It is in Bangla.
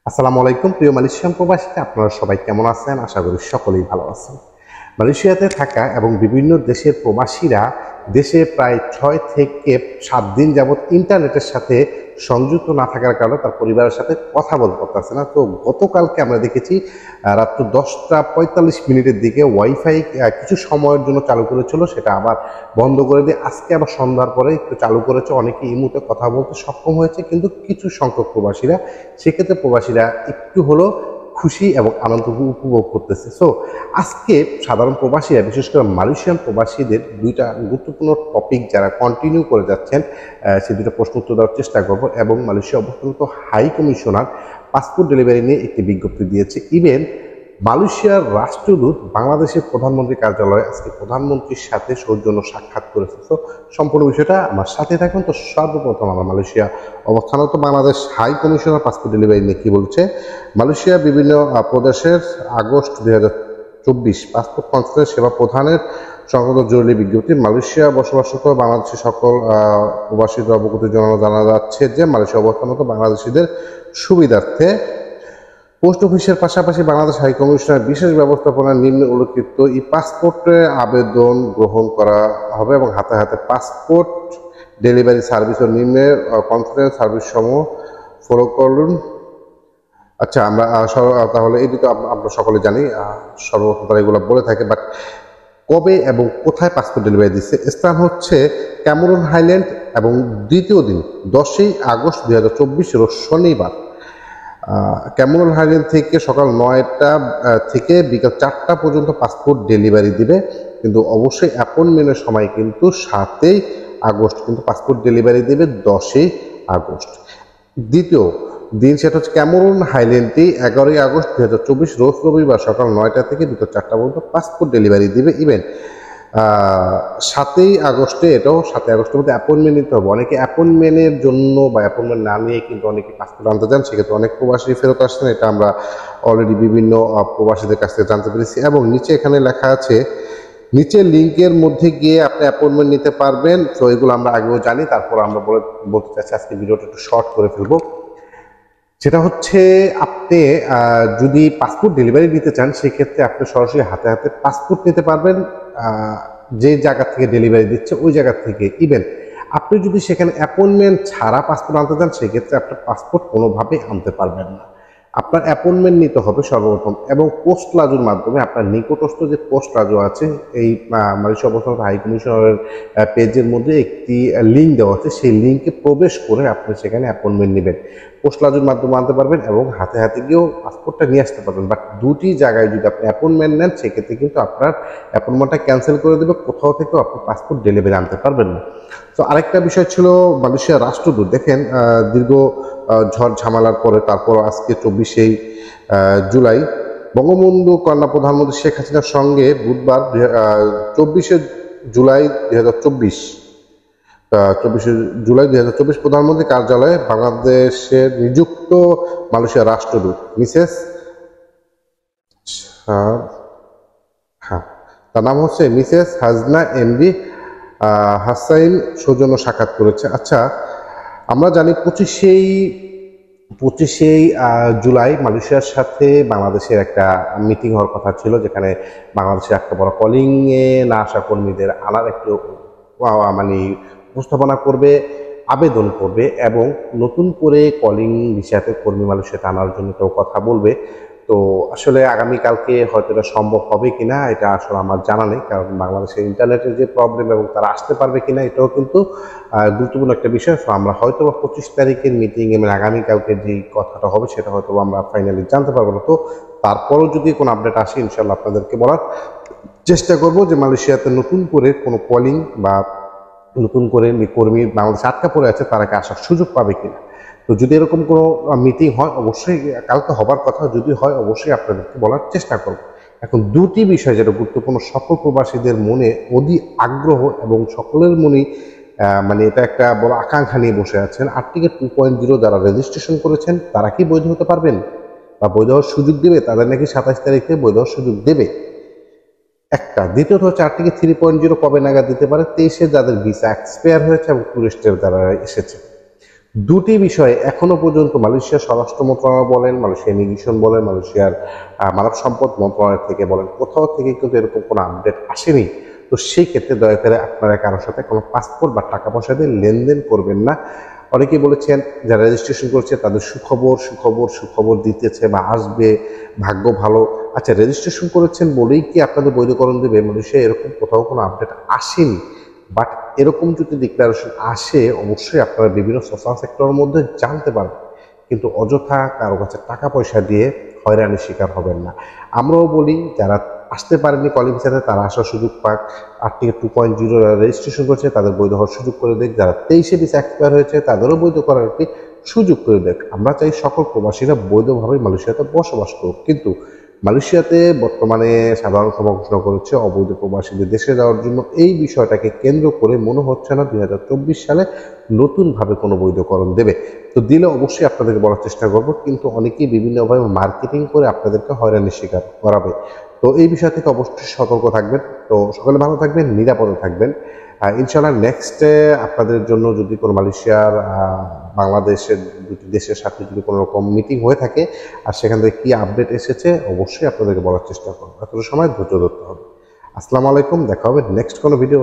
আসসালামু আলাইকুম প্রিয় মালয়েশিয়ান প্রবাসী, আপনারা সবাই কেমন আছেন? আশা করি সকলেই ভালো আছেন। মালয়েশিয়াতে থাকা এবং বিভিন্ন দেশের প্রবাসীরা দেশে প্রায় 6 থেকে 7 দিন যাবৎ ইন্টারনেটের সাথে সংযুক্ত না থাকার কারণে তার পরিবারের সাথে কথা বলতে পারতেছে না। তো গতকালকে আমরা দেখেছি রাত্র 10টা 45 মিনিটের দিকে ওয়াইফাই কিছু সময়ের জন্য চালু করেছিল, সেটা আবার বন্ধ করে দিয়ে আজকে আবার সন্ধ্যার পরে একটু চালু করেছে। অনেকে এই মুহূর্তে কথা বলতে সক্ষম হয়েছে, কিন্তু কিছু সংখ্যক প্রবাসীরা, সেক্ষেত্রে প্রবাসীরা একটু হলো খুশি এবং আনন্দ উপভোগ করতেছে। সো আজকে সাধারণ প্রবাসীরা, বিশেষ করে মালয়েশিয়ান প্রবাসীদের দুইটা গুরুত্বপূর্ণ টপিক যারা কন্টিনিউ করে যাচ্ছেন, সেই দুটো প্রশ্ন উত্তর দেওয়ার চেষ্টা করব। এবং মালয়েশিয়া অবস্থানত হাই কমিশনার পাসপোর্ট ডেলিভারি নিয়ে একটি বিজ্ঞপ্তি দিয়েছে। ইভেন মালয়েশিয়ার রাষ্ট্রদূত বাংলাদেশের প্রধানমন্ত্রী কার্যালয়ে আজকে প্রধানমন্ত্রীর সাথে সৌজন্য সাক্ষাৎ করেছে। তো সম্পূর্ণ বিষয়টা আমার সাথে থাকুন। তো সর্বপ্রথম আমরা মালয়েশিয়া অবস্থানত Bangladesh high commissioner passport delivery নিয়ে কী বলছে। মালয়েশিয়া বিভিন্ন প্রদেশের আগস্ট 2024 পাসপোর্ট কনসুলেট সেবা প্রধানের সংক্রান্ত জরুরি বিজ্ঞপ্তি। মালয়েশিয়া বসবাসরত বাংলাদেশের সকল প্রবাসীদের অবগতি জানা যাচ্ছে যে মালয়েশিয়া অবস্থানত বাংলাদেশিদের সুবিধার্থে পোস্ট অফিসের পাশাপাশি বাংলাদেশ হাই কমিশনের বিশেষ ব্যবস্থাপনায় নিম্নে উল্লেখিত ই পাসপোর্টে আবেদন গ্রহণ করা হবে এবং হাতে হাতে পাসপোর্ট ডেলিভারি সার্ভিস ও নিম্নের কনফারেন্স সার্ভিস সমূহ ফলো করুন। আচ্ছা, আমরা তাহলে এই দুটো আমরা সকলে জানি, সর্বপ্রথম তারা এগুলো বলে থাকে। বাট কবে এবং কোথায় পাসপোর্ট ডেলিভারি দিচ্ছে? স্থান হচ্ছে ক্যামেরন হাইল্যান্ড এবং দ্বিতীয় দিন 10ই আগস্ট 2024 রোজ শনিবার ক্যামেরন হাইল্যান্ড থেকে সকাল 9টা থেকে বিকাল 4টা পর্যন্ত পাসপোর্ট ডেলিভারি দিবে। কিন্তু অবশ্যই অ্যাপয়েন্টমেন্টের সময় কিন্তু 7ই আগস্ট কিন্তু পাসপোর্ট ডেলিভারি দেবে 10ই আগস্ট। দ্বিতীয় দিন সেটা হচ্ছে ক্যামেরন হাইল্যান্ডে 11ই আগস্ট 2024 রোজ রবিবার সকাল 9টা থেকে বিকাল 4টা পর্যন্ত পাসপোর্ট ডেলিভারি দিবে। ইভেন 7ই আগস্টে, এটাও 7ই আগস্টের মধ্যে অ্যাপয়েন্টমেন্ট নিতে হবে। অনেকে অ্যাপয়েন্টমেন্টের জন্য বা অ্যাপয়েন্টমেন্ট না নিয়ে কিন্তু অনেকে পাসপোর্ট আনতে যান, সেক্ষেত্রে অনেক প্রবাসী ফেরত আসছেন। এটা আমরা অলরেডি বিভিন্ন প্রবাসীদের কাছ থেকে জানতে পেরেছি। এবং নিচে এখানে লেখা আছে, নিচের লিঙ্কের মধ্যে গিয়ে আপনি অ্যাপয়েন্টমেন্ট নিতে পারবেন। তো এগুলো আমরা আগেও জানি, তারপর আমরা বলতে চাচ্ছি আজকে ভিডিওটা একটু শর্ট করে ফেলবো। সেটা হচ্ছে আপনি যদি পাসপোর্ট ডেলিভারি দিতে চান, সেক্ষেত্রে আপনি সরাসরি হাতে হাতে পাসপোর্ট নিতে পারবেন যে জায়গা থেকে ডেলিভারি দিচ্ছে ওই জায়গা থেকে। ইভেন আপনি যদি সেখানে অ্যাপয়েন্টমেন্ট ছাড়া পাসপোর্ট আনতে চান, সেক্ষেত্রে আপনার পাসপোর্ট কোনোভাবেই আনতে পারবেন না। আপনার অ্যাপয়েন্টমেন্ট নিতে হবে সর্বপ্রথম, এবং পোস্ট লাজুর মাধ্যমে আপনার নিকটস্থ যে পোস্ট লাজু আছে, এই মালয়েশিয়া অবস্থানত হাই কমিশনারের পেজের মধ্যে একটি লিঙ্ক দেওয়া আছে, সেই লিঙ্কে প্রবেশ করে আপনি সেখানে অ্যাপয়েন্টমেন্ট নেবেন। পোস্ট লাজুর মাধ্যমে আনতে পারবেন এবং হাতে হাতে গিয়েও পাসপোর্টটা নিয়ে আসতে পারবেন। বাট দুটি জায়গায় যদি আপনি অ্যাপয়েন্টমেন্ট নেন, সেক্ষেত্রে কিন্তু আপনার অ্যাপয়েন্টমেন্টটা ক্যান্সেল করে দেবে, কোথাও থেকেও আপনি পাসপোর্ট ডেলিভারি আনতে পারবেন না। তো আরেকটা বিষয় ছিল মালয়েশিয়ার রাষ্ট্রদূত। দেখেন, দীর্ঘ ঝড় ঝামেলার পরে তারপর আজকে 24শে জুলাই বঙ্গবন্ধু কন্যা প্রধানমন্ত্রী শেখ হাসিনার সঙ্গে বুধবার 24শে জুলাই 2024 প্রধানমন্ত্রী কার্যালয়ে বাংলাদেশের নিযুক্ত মালয়েশিয়ার রাষ্ট্রদূত মিসেস, হ্যাঁ, তার নাম হচ্ছে মিসেস হাজনা এমডি হাসাইন সৌজন্য সাক্ষাৎ করেছে। আচ্ছা, আমরা জানি 25শে জুলাই মালয়েশিয়ার সাথে বাংলাদেশের একটা মিটিং হওয়ার কথা ছিল, যেখানে বাংলাদেশের একটা বড় কলিংয়ে না আসা কর্মীদের আনার একটু মানে উপস্থাপনা করবে, আবেদন করবে এবং নতুন করে কলিং বিষয়তে কর্মী মালয়েশিয়াতে আনার জন্য কেউ কথা বলবে। তো আসলে আগামীকালকে হয়তো এটা সম্ভব হবে কিনা এটা আসলে আমার জানা নেই, কারণ বাংলাদেশের ইন্টারনেটের যে প্রবলেম এবং তারা আসতে পারবে কিনা এটাও কিন্তু গুরুত্বপূর্ণ একটা বিষয়। তো আমরা হয়তো 25 তারিখের মিটিং এবং আগামীকালকে যে কথাটা হবে সেটা হয়তো আমরা ফাইনালি জানতে পারবো না। তো তারপরেও যদি কোনো আপডেট আসে, ইনশাল্লাহ আপনাদেরকে বলার চেষ্টা করব যে মালয়েশিয়াতে নতুন করে কোনো কলিং বা নতুন করে কর্মী বাংলাদেশে আটকা পড়ে আছে, তারা কি আসার সুযোগ পাবে কিনা। তো যদি এরকম কোনো মিটিং হয়, অবশ্যই কালকে হবার কথা যদি হয়, অবশ্যই আপনাদেরকে বলার চেষ্টা করব। এখন দুটি বিষয় যেটা গুরুত্বপূর্ণ, সকল প্রবাসীদের মনে অধিক আগ্রহ এবং সকলের মনেই মানে এটা একটা বড় আকাঙ্ক্ষা নিয়ে বসে আছেন। আর্টিকেল 2.0 যারা রেজিস্ট্রেশন করেছেন তারা কি বৈধ হতে পারবেন বা বৈধ হওয়ার সুযোগ দেবে? তাদের নাকি 27 তারিখে বৈধ হওয়ার সুযোগ দেবে একটা। দ্বিতীয়ত হচ্ছে আর্টিকেল 3.0 কবে নাগাদ দিতে পারে? 23-এ যাদের ভিসা এক্সপায়ার হয়েছে এবং টুরিস্টের যারা এসেছে। দুটি বিষয়ে এখনো পর্যন্ত মালয়েশিয়ার স্বরাষ্ট্র মন্ত্রণালয় বলেন, মালয়েশিয়া ইমিগ্রেশন বলেন, মালয়েশিয়ার মানব সম্পদ মন্ত্রণালয় থেকে বলেন, কোথাও থেকে কিন্তু এরকম কোনো আপডেট আসেনি। তো সেই ক্ষেত্রে দয়া করে আপনারা কারোর সাথে কোনো পাসপোর্ট বা টাকা পয়সা দিয়ে লেনদেন করবেন না। অনেকেই বলেছেন যারা রেজিস্ট্রেশন করছে তাদের সুখবর সুখবর সুখবর দিতেছে বা আসবে, ভাগ্য ভালো। আচ্ছা, রেজিস্ট্রেশন করেছেন বলেই কি আপনাদের বৈধকরণ দেবে? মালয়েশিয়া এরকম কোথাও কোনো আপডেট আসেনি। বাট এরকম যদি ডিক্লারেশন আসে, অবশ্যই আপনারা বিভিন্ন সোশ্যাল সেক্টরের মধ্যে জানতে পারবেন, কিন্তু অযথা কারো কাছে টাকা পয়সা দিয়ে হয়রানির শিকার হবেন না। আমরাও বলি যারা আসতে পারেনি কলিং ভিসাতে তারা আসার সুযোগ পাক, আর্টিকেল 2.0 রেজিস্ট্রেশন করছে তাদের বৈধ হওয়ার সুযোগ করে দেখ, যারা 23-এ ভিসা এক্সপায়ার হয়েছে তাদেরও বৈধ করার একটি সুযোগ করে দেখ। আমরা চাই সকল প্রবাসীরা বৈধভাবে মালয়েশিয়াতে বসবাস করুক, কিন্তু মালয়েশিয়াতে বর্তমানে সাধারণ সভা ঘোষণা করেছে অবৈধ প্রবাসীদের দেশে যাওয়ার জন্য। এই বিষয়টাকে কেন্দ্র করে মনে হচ্ছে না 2024 সালে নতুনভাবে কোনো বৈধকরণ দেবে। তো দিলে অবশ্যই আপনাদেরকে বলার চেষ্টা করব, কিন্তু অনেকেই বিভিন্নভাবে মার্কেটিং করে আপনাদেরকে হয়রানির শিকার করাবে। তো এই বিষয় থেকে অবশ্যই সতর্ক থাকবেন। তো সকলে ভালো থাকবেন, নিরাপদে থাকবেন। ইনশাআল্লাহ নেক্সটে আপনাদের জন্য যদি কোনো মালয়েশিয়ার বাংলাদেশের দুটি দেশের সাথে যদি কোনো রকম মিটিং হয়ে থাকে আর সেখান থেকে কী আপডেট এসেছে অবশ্যই আপনাদেরকে বলার চেষ্টা করবো। এতটা সময় ধৈর্য ধরতে হবে। আসসালামু আলাইকুম, দেখা হবে নেক্সট কোনো ভিডিও।